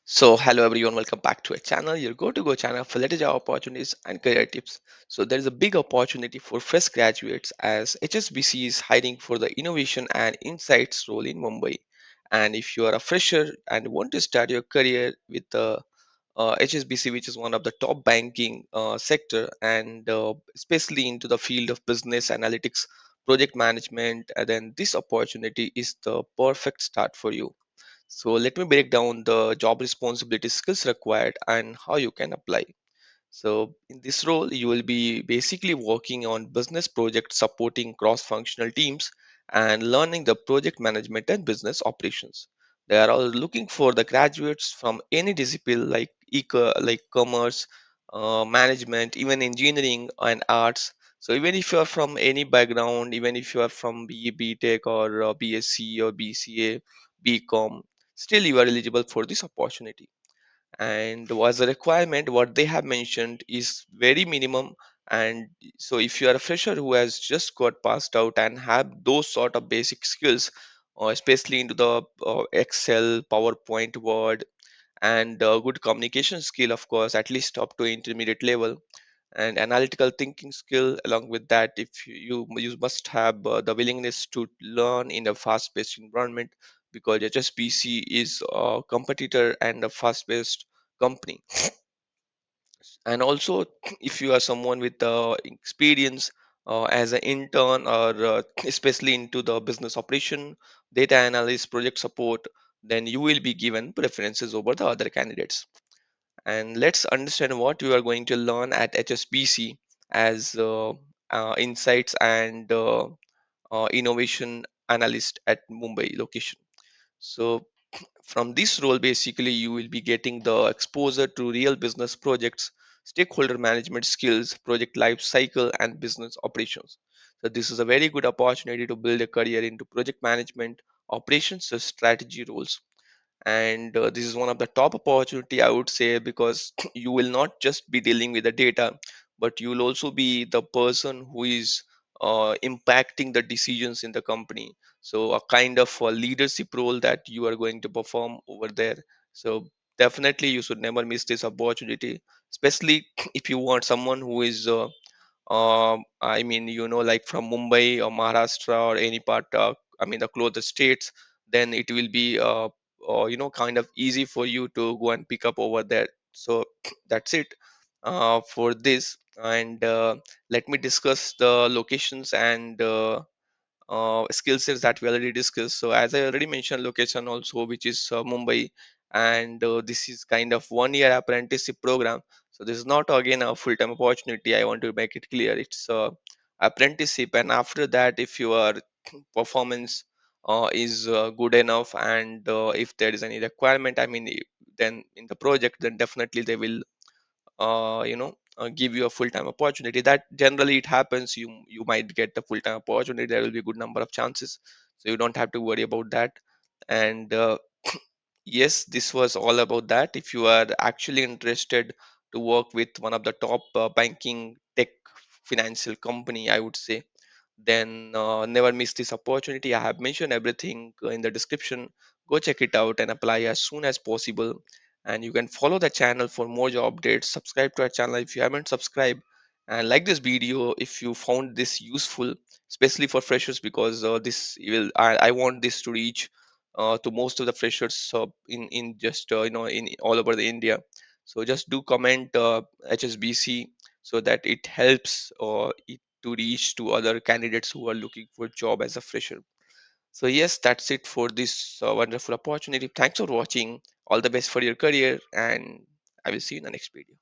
So, hello everyone, welcome back to our channel, your go-to-go channel for latest job opportunities and career tips. So, there is a big opportunity for fresh graduates as HSBC is hiring for the innovation and insights role in Mumbai. And if you are a fresher and want to start your career with the HSBC, which is one of the top banking sector, and especially into the field of business analytics, project management, then this opportunity is the perfect start for you. So let me break down the job responsibility skills required and how you can apply. So in this role, you will be basically working on business projects supporting cross-functional teams and learning the project management and business operations. They are all looking for the graduates from any discipline like like commerce, management, even engineering and arts. So even if you are from any background, even if you are from B Tech or BSc or BCA, BCom, still you are eligible for this opportunity. And was a requirement what they have mentioned is very minimum. And so if you are a fresher who has just got passed out and have those sort of basic skills, especially into the Excel, PowerPoint, Word, and good communication skill, of course, at least up to intermediate level, and analytical thinking skill along with that, if you must have the willingness to learn in a fast paced environment, because HSBC is a competitor and a fast paced company. And also if you are someone with experience as an intern or especially into the business operation, data analyst, project support, then you will be given preferences over the other candidates. And let's understand what you are going to learn at HSBC as insights and innovation analyst at Mumbai location. So from this role, basically, you will be getting the exposure to real business projects, stakeholder management skills, project life cycle, and business operations. So this is a very good opportunity to build a career into project management, operations, or strategy roles. And this is one of the top opportunity, I would say, because you will not just be dealing with the data, but you will also be the person who is impacting the decisions in the company. So a kind of a leadership role that you are going to perform over there. So definitely you should never miss this opportunity, especially if you want someone who is I mean, like from Mumbai or Maharashtra or any part, I mean, the closest states, then it will be, kind of easy for you to go and pick up over there. So that's it for this. And let me discuss the locations and skill sets that we already discussed. So as I already mentioned, location also, which is Mumbai, and this is kind of 1 year apprenticeship program. So this is not again a full-time opportunity. I want to make it clear. It's apprenticeship, and after that, if your performance is good enough, and if there is any requirement, I mean, then in the project, then definitely they will give you a full-time opportunity. That generally it happens, you might get the full-time opportunity, there will be a good number of chances, so you don't have to worry about that. And yes, this was all about that. If you are actually interested to work with one of the top banking tech financial company, I would say, then never miss this opportunity. I have mentioned everything in the description. Go check it out and apply as soon as possible. And you can follow the channel for more job updates. Subscribe to our channel if you haven't subscribed, and like this video if you found this useful, especially for freshers, because this will I want this to reach to most of the freshers in just in all over the India. So just do comment HSBC, so that it helps to reach to other candidates who are looking for job as a fresher. So yes, that's it for this wonderful opportunity. Thanks for watching. All the best for your career, and I will see you in the next video.